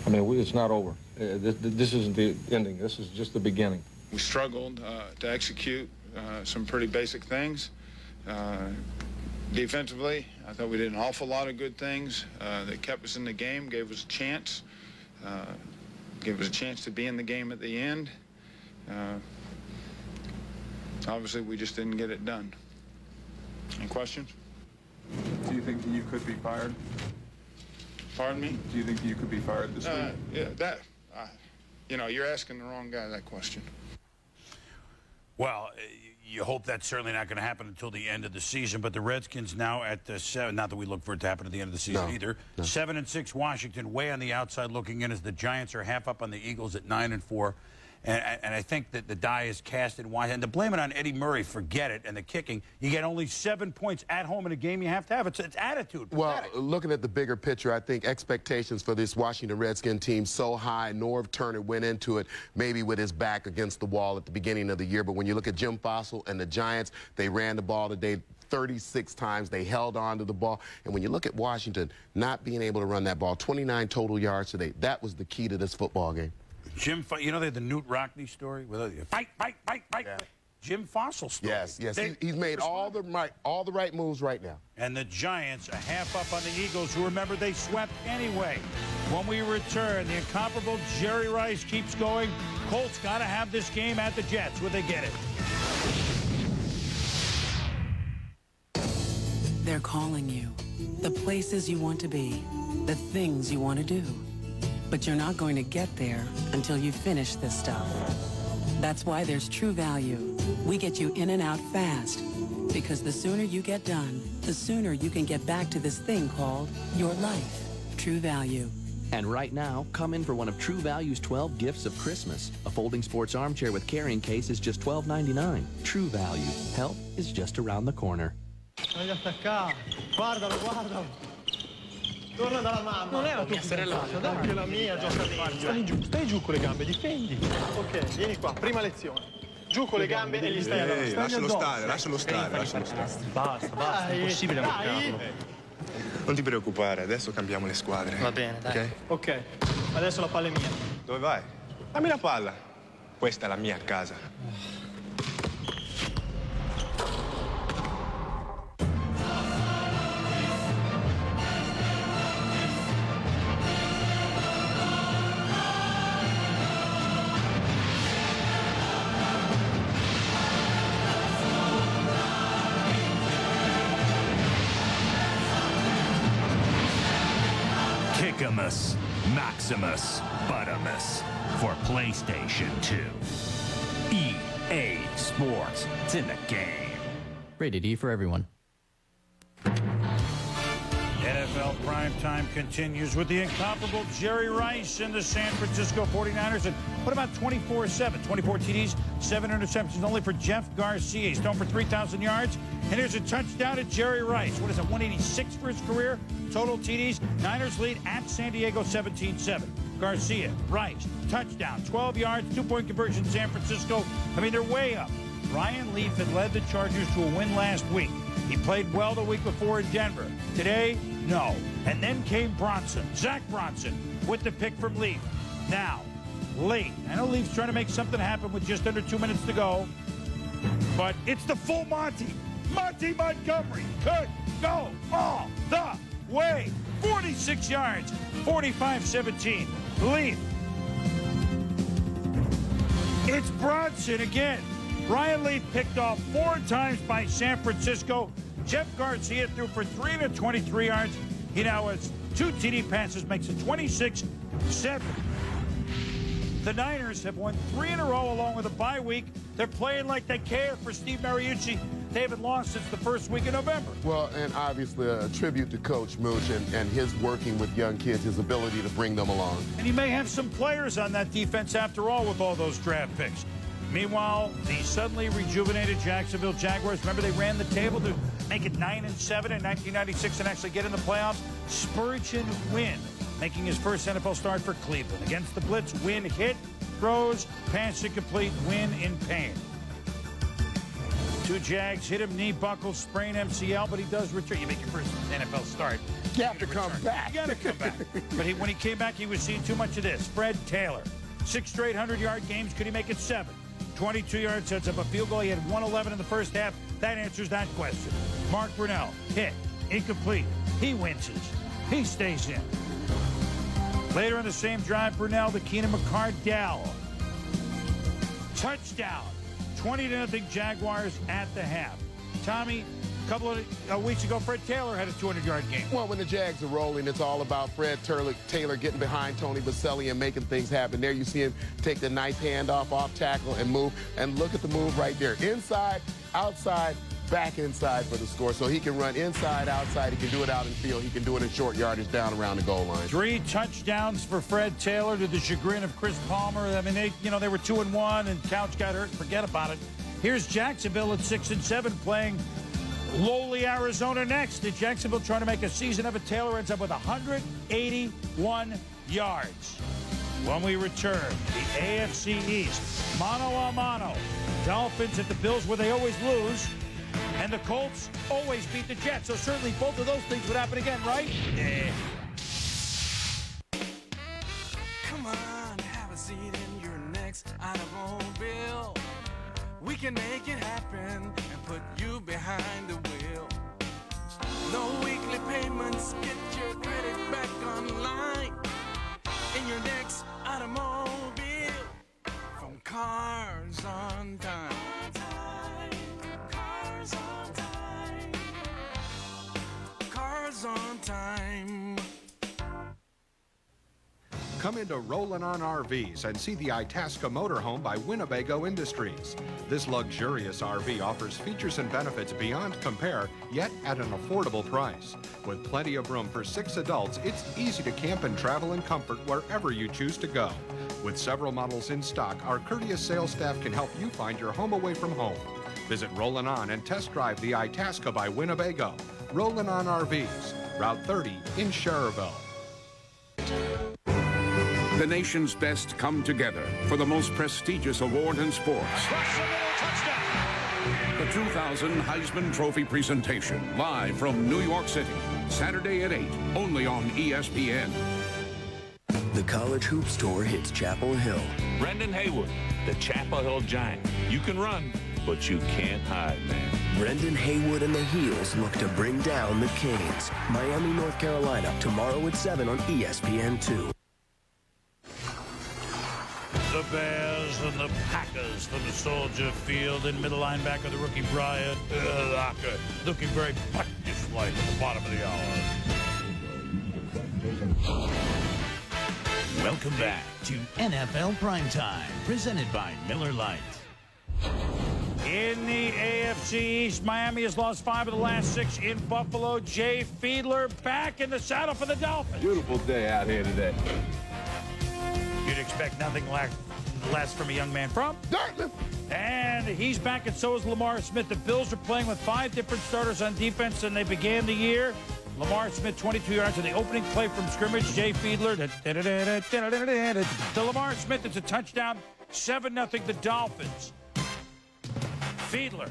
mean, it's not over. This isn't the ending. This is just the beginning. We struggled to execute some pretty basic things. Defensively, I thought we did an awful lot of good things that kept us in the game, gave us a chance, to be in the game at the end. Obviously, we just didn't get it done. Any questions? Do you think that you could be fired? Pardon me? Do you think that you could be fired this week? Yeah, you know, you're asking the wrong guy that question. Well, you hope that's certainly not going to happen until the end of the season. But the Redskins now at the 7. Not that we look for it to happen at the end of the season either. No. 7-6 Washington, way on the outside looking in, as the Giants are half up on the Eagles at 9-4. And I think that the die is cast in Washington. And to blame it on Eddie Murray, forget it. And the kicking, you get only 7 points at home in a game you have to have. It's attitude. Well, looking at the bigger picture, I think expectations for this Washington Redskin team so high. Norv Turner went into it maybe with his back against the wall at the beginning of the year. But when you look at Jim Fossil and the Giants, they ran the ball today 36 times. They held on to the ball. And when you look at Washington not being able to run that ball, 29 total yards today, that was the key to this football game. Jim, you know they had the Newt Rockney story with fight. Yeah. Jim Fossil story. Yes. He's made all the right moves right now. And the Giants a half up on the Eagles, who remember they swept anyway. When we return, the incomparable Jerry Rice keeps going. Colts got to have this game at the Jets. Will they get it? They're calling you. The places you want to be. The things you want to do. But you're not going to get there until you finish this stuff. That's why there's True Value. We get you in and out fast. Because the sooner you get done, the sooner you can get back to this thing called your life. True Value. And right now, come in for one of True Value's 12 gifts of Christmas. A folding sports armchair with carrying case is just $12.99. True Value. Help is just around the corner. Voglio attaccare. Guardalo, guardalo. Torna dalla mamma. Non è la tua fidanzata, dai. Anche la mia gioca lì. Stai giù con le gambe, difendi. Ok, vieni qua, prima lezione. Giù con le gambe e gli stai addosso. Lascialo stare, lascialo stare, lascialo stare. Basta, è impossibile mancarlo. Non ti preoccupare, adesso cambiamo le squadre. Va bene, dai. Ok, adesso la palla è mia. Dove vai? Dammi la palla. Questa è la mia casa. Kickamus, Maximus, Buttimus for PlayStation 2. EA Sports. It's in the game. Rated E for everyone. NFL Primetime continues with the incomparable Jerry Rice and the San Francisco 49ers. And what about 24-7? 24 TDs, 7 interceptions only for Jeff Garcia. He's thrown for 3,000 yards. And here's a touchdown to Jerry Rice. What is it, 186 for his career? Total TDs. Niners lead at San Diego 17-7. Garcia, Rice, touchdown, 12 yards, 2-point conversion, San Francisco. I mean, they're way up. Ryan Leaf had led the Chargers to a win last week. He played well the week before in Denver. Today, no. And then came Bronson, Zach Bronson, with the pick from Leaf. Now, late. I know Leaf's trying to make something happen with just under 2 minutes to go, but it's the full Monty. Monty Montgomery could go all the way. 46 yards, 45-17. Leaf. It's Bronson again. Ryan Leaf picked off 4 times by San Francisco. Jeff Garcia threw for 323 yards. He now has 2 TD passes, makes it 26-7. The Niners have won 3 in a row along with a bye week. They're playing like they care for Steve Mariucci. They haven't lost since the first week of November. Well, and obviously a tribute to Coach Mooch and his working with young kids, his ability to bring them along. And he may have some players on that defense after all with all those draft picks. Meanwhile, the suddenly rejuvenated Jacksonville Jaguars, remember they ran the table to make it 9-7 in 1996 and actually get in the playoffs? Spurgeon Wynn making his first NFL start for Cleveland. Against the blitz, Wynn hit, throws, pass incomplete, Wynn in pain. 2 Jags hit him, knee buckle, sprain MCL, but he does return. You make your first NFL start. You have to come back. You got to come back. But when he came back, he was seeing too much of this. Fred Taylor, 6 straight 100-yard games. Could he make it 7? 22 yards, sets up a field goal. He had 111 in the first half. That answers that question. Mark Brunell, hit, incomplete. He winces. He stays in. Later in the same drive, Brunell to Keenan McCardell. Touchdown. 20-0 Jaguars at the half. Tommy, a couple of weeks ago, Fred Taylor had a 200-yard game. Well, when the Jags are rolling, it's all about Fred Taylor getting behind Tony Baselli and making things happen. There you see him take the nice handoff off tackle and move. And look at the move right there. Inside, outside, back inside for the score. So he can run inside, outside. He can do it out in field. He can do it in short yardage down around the goal line. 3 touchdowns for Fred Taylor to the chagrin of Chris Palmer. I mean, they were 2-1, and Couch got hurt. Forget about it. Here's Jacksonville at 6-7 playing lowly Arizona next. The Jacksonville trying to make a season of it. Taylor ends up with 181 yards. When we return, the AFC East, mano a mano. Dolphins at the Bills, where they always lose, and the Colts always beat the Jets. So certainly both of those things would happen again, right? Come on, have a seat in your next automobile. We can make it happen and put you behind the wheel. No weekly payments, get your credit back online. In your next automobile, from Cars on Time. Cars on Time. Cars on Time. Come into Rollin' On RVs and see the Itasca Motorhome by Winnebago Industries. This luxurious RV offers features and benefits beyond compare, yet at an affordable price. With plenty of room for 6 adults, it's easy to camp and travel in comfort wherever you choose to go. With several models in stock, our courteous sales staff can help you find your home away from home. Visit Rollin' On and test drive the Itasca by Winnebago. Rollin' On RVs, Route 30 in Cherville. The nation's best come together for the most prestigious award in sports. The 2000 Heisman Trophy presentation, live from New York City, Saturday at 8, only on ESPN. The College Hoops Tour hits Chapel Hill. Brendan Haywood, the Chapel Hill Giant. You can run, but you can't hide, man. Brendan Haywood and the Heels look to bring down the Canes. Miami, North Carolina, tomorrow at 7 on ESPN2. The Bears and the Packers from Soldier Field. In middle linebacker, the rookie Brian Locker, looking very Buckish-like at the bottom of the hour. Welcome back to NFL Primetime, presented by Miller Lite. In the AFC East, Miami has lost 5 of the last 6 in Buffalo. Jay Fiedler back in the saddle for the Dolphins. Beautiful day out here today. You'd expect nothing less from a young man from Dartmouth. And he's back, and so is Lamar Smith. The Bills are playing with 5 different starters on defense than they began the year. Lamar Smith, 22 yards on the opening play from scrimmage. Jay Fiedler. To Lamar Smith, it's a touchdown. 7-0 the Dolphins. Fiedler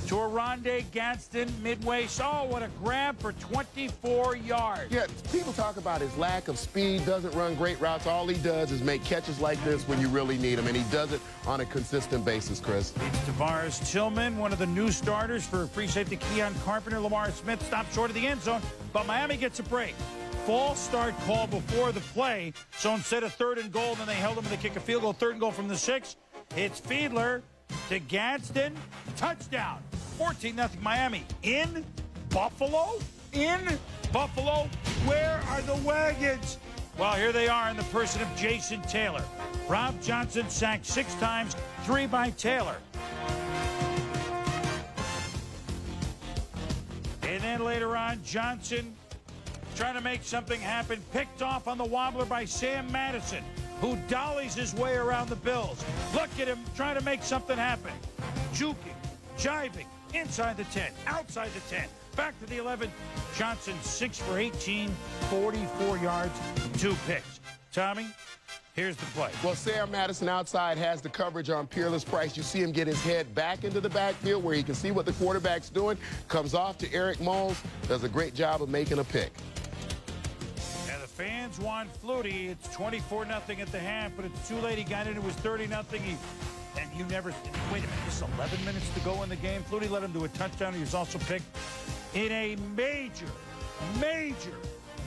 to Arondé Gadsden midway. Oh, what a grab for 24 yards. Yeah, people talk about his lack of speed, doesn't run great routes. All he does is make catches like this when you really need him, and he does it on a consistent basis, Chris. It's Tavares Tillman, one of the new starters for free safety Keon Carpenter. Lamar Smith stopped short of the end zone, but Miami gets a break. False start call before the play, so instead of 3rd and goal, then they held him to kick a field goal, 3rd and goal from the 6. It's Fiedler to Gadsden, touchdown. 14-0 Miami. In Buffalo? In Buffalo? Where are the wagons? Well, here they are in the person of Jason Taylor. Rob Johnson sacked 6 times, 3 by Taylor. And then later on, Johnson trying to make something happen. Picked off on the wobbler by Sam Madison, who dollies his way around the Bills. Look at him trying to make something happen. Juking, jiving, inside the 10, outside the 10, back to the 11. Johnson 6 for 18, 44 yards, 2 picks. Tommy, here's the play. Well, Sam Madison outside has the coverage on Peerless Price. You see him get his head back into the backfield where he can see what the quarterback's doing. Comes off to Eric Moles, does a great job of making a pick. And the fans want Flutie. It's 24-0 at the half, but it's too late. He got in. It was 30-0. And you never, wait a minute, just 11 minutes to go in the game. Flutie led him to a touchdown. He was also picked in a major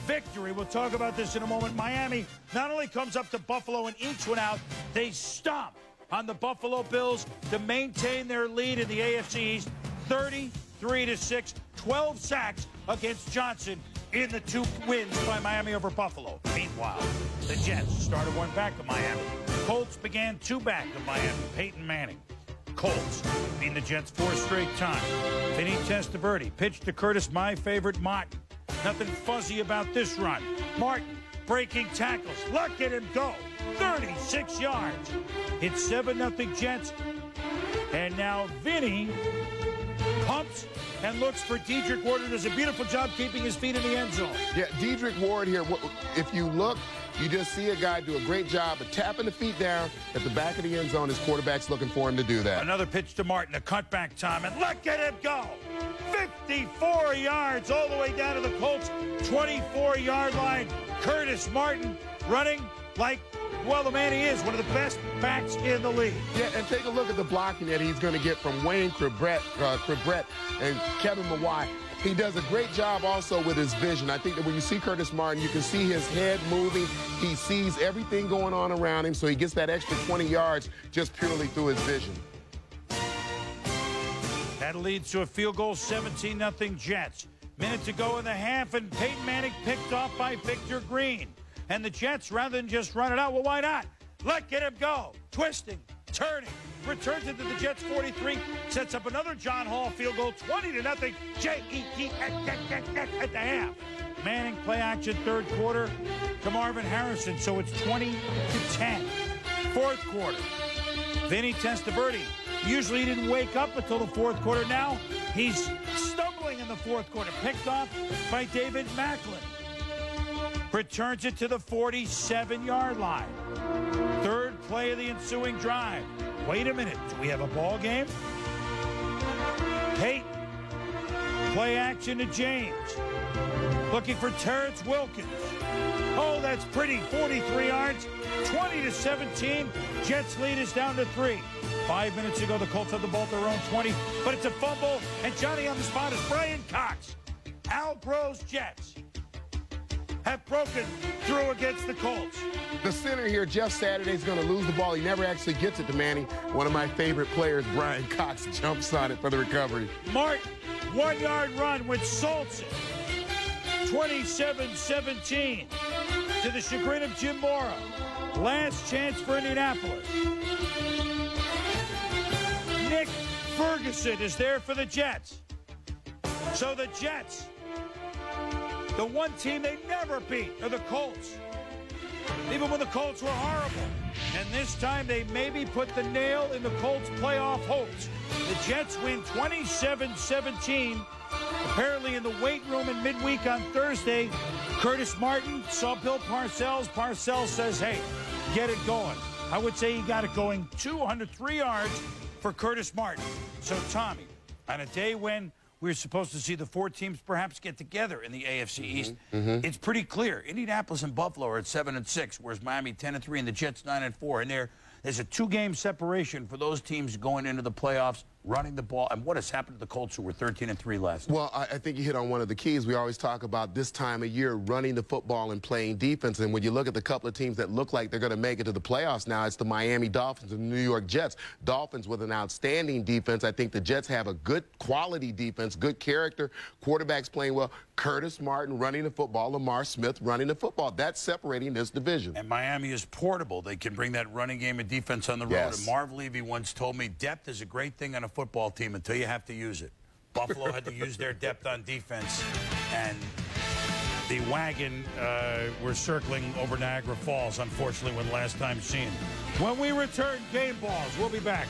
victory. We'll talk about this in a moment. Miami not only comes up to Buffalo and ekes one out, they stomp on the Buffalo Bills to maintain their lead in the AFC East, 33-6, 12 sacks against Johnson in the 2 wins by Miami over Buffalo. Meanwhile, the Jets started 1 back of Miami. Colts began 2 back of Miami. Peyton Manning Colts. Beating the Jets 4 straight times. Vinny Testaverde pitched to Curtis, my favorite, Martin. Nothing fuzzy about this run. Martin breaking tackles. Look at him go. 36 yards. It's 7-0 Jets. And now Vinny pumps and looks for Dedrick Ward, who does a beautiful job keeping his feet in the end zone. Yeah, Dedrick Ward here, if you look, you just see a guy do a great job of tapping the feet down at the back of the end zone. His quarterback's looking for him to do that. Another pitch to Martin, a cutback time, and look at him go. 54 yards all the way down to the Colts' 24-yard line. Curtis Martin running like, well, the man he is, one of the best backs in the league. Yeah, and take a look at the blocking that he's going to get from Wayne Cribrett and Kevin Mawai. He does a great job also with his vision. I think that when you see Curtis Martin, you can see his head moving. He sees everything going on around him, so he gets that extra 20 yards just purely through his vision. That leads to a field goal, 17-0 Jets. Minute to go in the half, and Peyton Manning picked off by Victor Green. And the Jets, rather than just run it out, well, why not? Look at him go. Twisting, turning, returns it to the Jets 43, sets up another John Hall field goal, 20-0, J-E-T at the half. Manning play action third quarter to Marvin Harrison, so it's 20-10. Fourth quarter, Vinny Testaverde. Usually he didn't wake up until the fourth quarter. Now he's stumbling in the fourth quarter, picked off by David Macklin. Returns it to the 47-yard line. Third play of the ensuing drive. Wait a minute, do we have a ball game? Peyton, play action to James. Looking for Terrence Wilkins. Oh, that's pretty, 43 yards, 20-17. Jets lead is down to 3. 5 minutes ago, the Colts had the ball at their own 20, but it's a fumble, and Johnny on the spot is Brian Cox. Al Groh's Jets have broken through against the Colts. The center here, Jeff Saturday, is going to lose the ball. He never actually gets it to Manning. One of my favorite players, Brian Cox, jumps on it for the recovery. Martin, 1-yard run with Solson. 27-17 to the chagrin of Jim Mora. Last chance for Indianapolis. Nick Ferguson is there for the Jets. So the Jets, the one team they never beat, are the Colts. Even when the Colts were horrible. And this time they maybe put the nail in the Colts' playoff hopes. The Jets win 27-17. Apparently in the weight room in midweek on Thursday, Curtis Martin saw Bill Parcells. Parcells says, hey, get it going. I would say he got it going 203 yards for Curtis Martin. So, Tommy, on a day when we're supposed to see the 4 teams perhaps get together in the AFC East, it's pretty clear. Indianapolis and Buffalo are at 7-6, whereas Miami 10-3 and the Jets 9-4. And there's a 2-game separation for those teams going into the playoffs, running the ball. And what has happened to the Colts, who were 13-3 last night? Well, I think you hit on one of the keys. We always talk about this time of year running the football and playing defense. And when you look at the couple of teams that look like they're going to make it to the playoffs now, it's the Miami Dolphins and the New York Jets. Dolphins with an outstanding defense. I think the Jets have a good quality defense, good character, quarterbacks playing well. Curtis Martin running the football, Lamar Smith running the football. That's separating this division. And Miami is portable. They can bring that running game and defense on the road. Yes. And Marv Levy once told me depth is a great thing on a football team until you have to use it. Buffalo had to use their depth on defense, and the wagon were circling over Niagara Falls, unfortunately, when last time seen. When we return, Game Balls. We'll be back.